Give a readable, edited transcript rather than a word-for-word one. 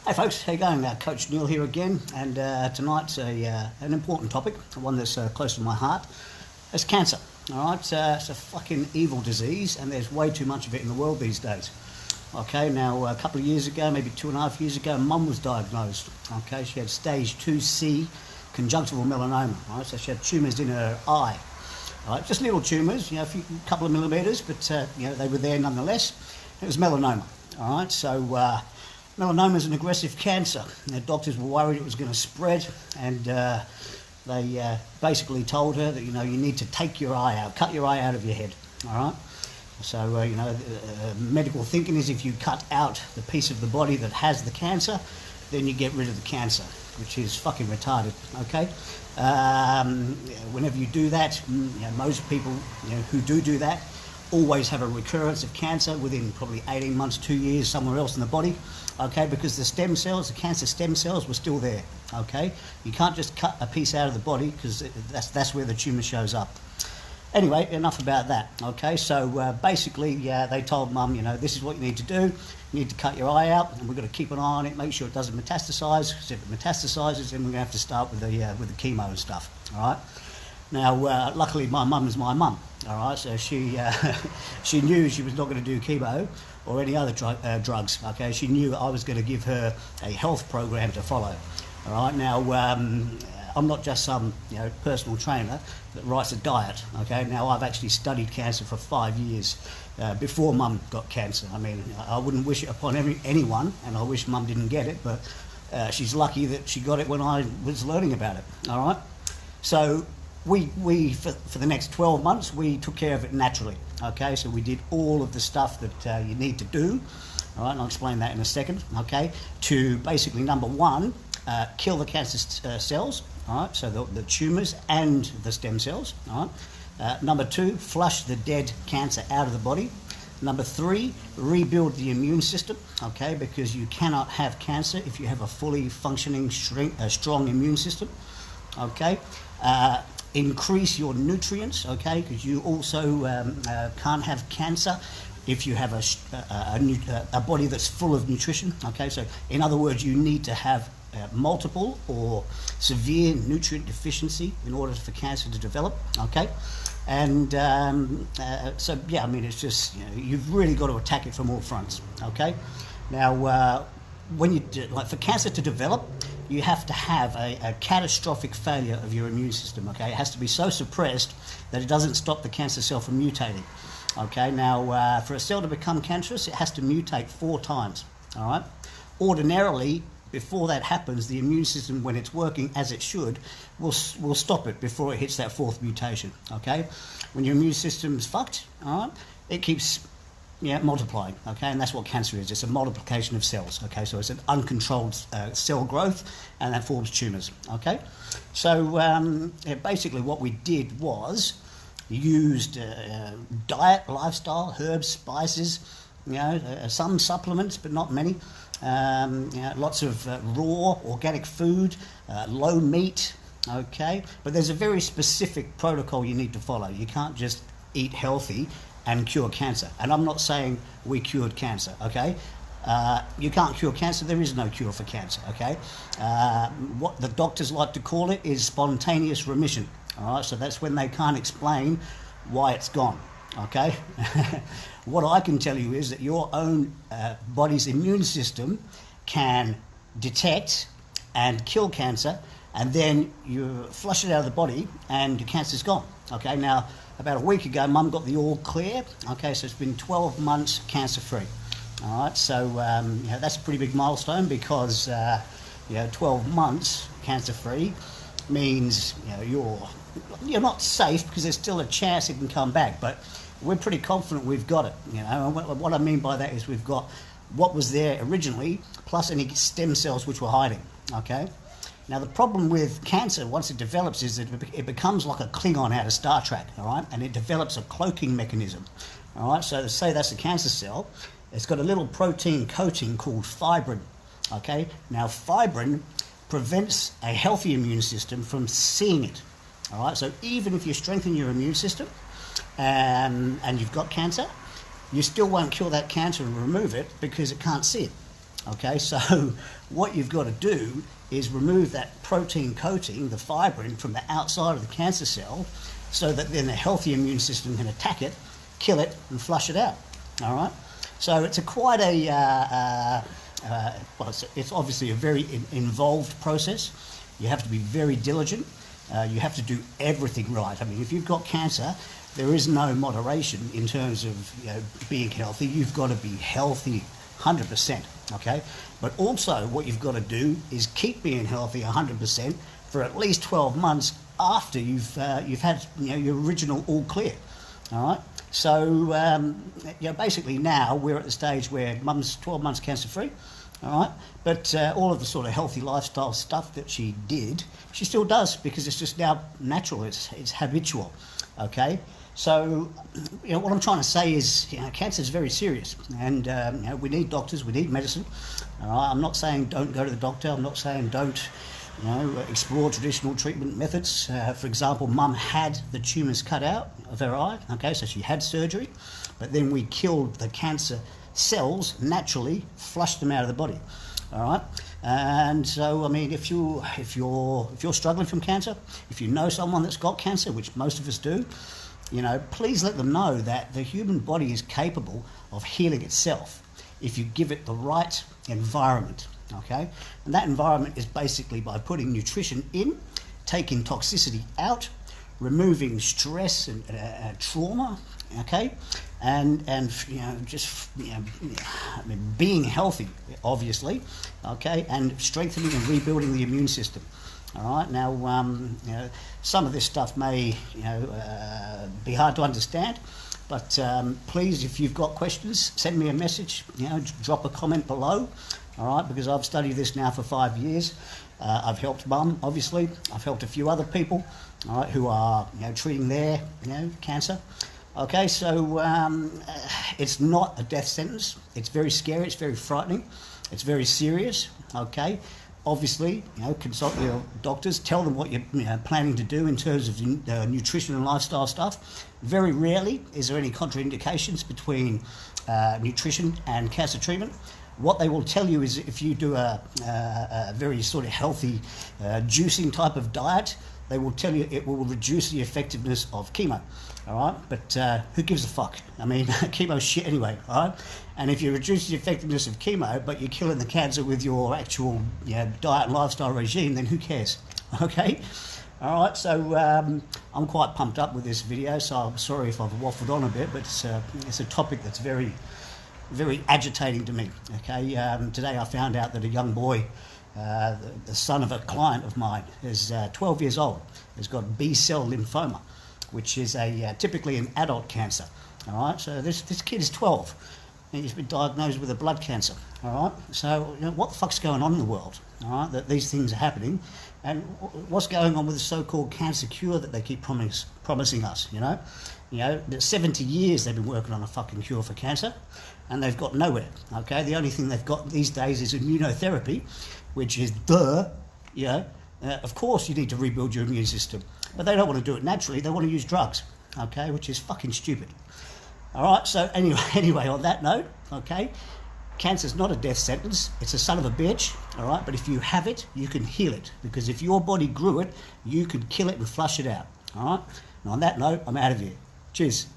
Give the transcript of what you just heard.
Hey folks, how you going? Coach Neil here again, and tonight's an important topic, one that's close to my heart. It's cancer. All right, it's a fucking evil disease, and there's way too much of it in the world these days. Okay, now a couple of years ago, maybe 2.5 years ago, Mum was diagnosed. Okay, she had stage 2C conjunctival melanoma. All right, so she had tumours in her eye. All right, just little tumours, a couple of millimetres, but they were there nonetheless. It was melanoma. All right, so. Melanoma is an aggressive cancer. The doctors were worried it was going to spread, and they basically told her that you need to take your eye out, cut your eye out of your head. All right. So medical thinking is if you cut out the piece of the body that has the cancer, then you get rid of the cancer, which is fucking retarded. Okay. Whenever you do that, most people who do that always have a recurrence of cancer within probably 18 months, 2 years, somewhere else in the body, okay, because the stem cells, the cancer stem cells were still there, okay? You can't just cut a piece out of the body because that's where the tumour shows up. Anyway, enough about that, okay? So basically, they told Mum, this is what you need to do. You need to cut your eye out, and we've got to keep an eye on it, make sure it doesn't metastasise, because if it metastasises, then we're going to have to start with the chemo and stuff, all right? Now, luckily, my mum is my mum, all right, so she knew she was not going to do chemo or any other drugs, okay? She knew I was going to give her a health program to follow, all right? Now, I'm not just some, personal trainer that writes a diet, okay? Now, I've actually studied cancer for 5 years before Mum got cancer. I mean, I wouldn't wish it upon anyone, and I wish Mum didn't get it, but she's lucky that she got it when I was learning about it, all right? So, we for the next 12 months, we took care of it naturally, okay? So we did all of the stuff that you need to do, all right, and I'll explain that in a second, okay? To basically, number one, kill the cancer cells, all right? So the tumours and the stem cells, all right? Number two, flush the dead cancer out of the body. Number three, rebuild the immune system, okay? Because you cannot have cancer if you have a fully functioning, strong immune system, okay? Increase your nutrients, okay, because you also can't have cancer if you have a body that's full of nutrition, okay. So in other words, you need to have multiple or severe nutrient deficiency in order for cancer to develop, okay. And so yeah, I mean, it's just you've really got to attack it from all fronts, okay. Now when for cancer to develop, you have to have a catastrophic failure of your immune system, okay? It has to be so suppressed that it doesn't stop the cancer cell from mutating, okay? Now, for a cell to become cancerous, it has to mutate 4 times, all right? Ordinarily, before that happens, the immune system, when it's working as it should, will stop it before it hits that 4th mutation, okay? When your immune system's fucked, all right, it keeps multiplying, okay, and that's what cancer is. It's a multiplication of cells, okay, so it's an uncontrolled cell growth, and that forms tumours, okay. So basically what we did was used diet, lifestyle, herbs, spices, some supplements, but not many, lots of raw, organic food, low meat, okay, but there's a very specific protocol you need to follow. You can't just eat healthy and cure cancer. And I'm not saying we cured cancer, okay? You can't cure cancer. There is no cure for cancer, okay? What the doctors like to call it is spontaneous remission, all right? So that's when they can't explain why it's gone, okay? What I can tell you is that your own body's immune system can detect and kill cancer, and then you flush it out of the body and your cancer's gone, okay? Now, about a week ago, Mum got the all clear, okay, so it's been 12 months cancer-free, all right? So that's a pretty big milestone because 12 months cancer-free means you're not safe because there's still a chance it can come back, but we're pretty confident we've got it, and what I mean by that is we've got what was there originally plus any stem cells which were hiding, okay? Now, the problem with cancer, once it develops, is that it becomes like a Klingon out of Star Trek, all right? And it develops a cloaking mechanism, all right? So to say that's a cancer cell, it's got a little protein coating called fibrin, okay? Now, fibrin prevents a healthy immune system from seeing it, all right? So even if you strengthen your immune system and you've got cancer, you still won't kill that cancer and remove it because it can't see it, Okay, so what you've got to do is remove that protein coating, the fibrin, from the outside of the cancer cell, so that then the healthy immune system can attack it, kill it, and flush it out. All right. So it's quite a well, it's obviously a very involved process. You have to be very diligent. You have to do everything right. I mean, if you've got cancer, there is no moderation in terms of being healthy. You've got to be healthy 100%. Okay, but also what you've got to do is keep being healthy 100% for at least 12 months after you've had your original all clear. All right. So basically now we're at the stage where Mum's 12 months cancer free. All right, but all of the sort of healthy lifestyle stuff that she did, she still does, because it's just now natural. It's habitual. Okay. So, what I'm trying to say is, cancer is very serious, and we need doctors, we need medicine. All right? I'm not saying don't go to the doctor. I'm not saying don't, explore traditional treatment methods. For example, Mum had the tumours cut out of her eye. Okay, so she had surgery, but then we killed the cancer cells naturally, flushed them out of the body. All right, and so I mean, if you're struggling from cancer, if you know someone that's got cancer, which most of us do. Please let them know that the human body is capable of healing itself if you give it the right environment, okay? And that environment is basically by putting nutrition in, taking toxicity out, removing stress and trauma, okay? And being healthy, obviously, okay? And strengthening and rebuilding the immune system. All right. Now, some of this stuff may, be hard to understand, but please, if you've got questions, send me a message. Drop a comment below. All right, because I've studied this now for 5 years. I've helped Mum, obviously. I've helped a few other people, all right, who are, treating their, cancer. Okay, so it's not a death sentence. It's very scary. It's very frightening. It's very serious. Okay. Obviously, consult your doctors, tell them what you're planning to do in terms of nutrition and lifestyle stuff. Very rarely is there any contraindications between nutrition and cancer treatment. What they will tell you is if you do a very sort of healthy juicing type of diet, they will tell you it will reduce the effectiveness of chemo. All right, but who gives a fuck? I mean, chemo's shit anyway, all right? And if you reduce the effectiveness of chemo, but you're killing the cancer with your actual diet and lifestyle regime, then who cares? Okay? All right, so I'm quite pumped up with this video, so I'm sorry if I've waffled on a bit, but it's a topic that's very, very agitating to me, okay? Today I found out that a young boy, the son of a client of mine, is 12 years old, has got B-cell lymphoma, which is typically an adult cancer. All right, so this kid is 12, and he's been diagnosed with a blood cancer. All right, so what the fuck's going on in the world? All right, that these things are happening, and what's going on with the so-called cancer cure that they keep promising us? 70 years they've been working on a fucking cure for cancer, and they've got nowhere. Okay, the only thing they've got these days is immunotherapy, which is of course you need to rebuild your immune system. But they don't want to do it naturally. They want to use drugs, okay, which is fucking stupid. All right, so anyway, on that note, okay, cancer's not a death sentence. It's a son of a bitch, all right, but if you have it, you can heal it, because if your body grew it, you could kill it and flush it out, all right? And on that note, I'm out of here. Cheers.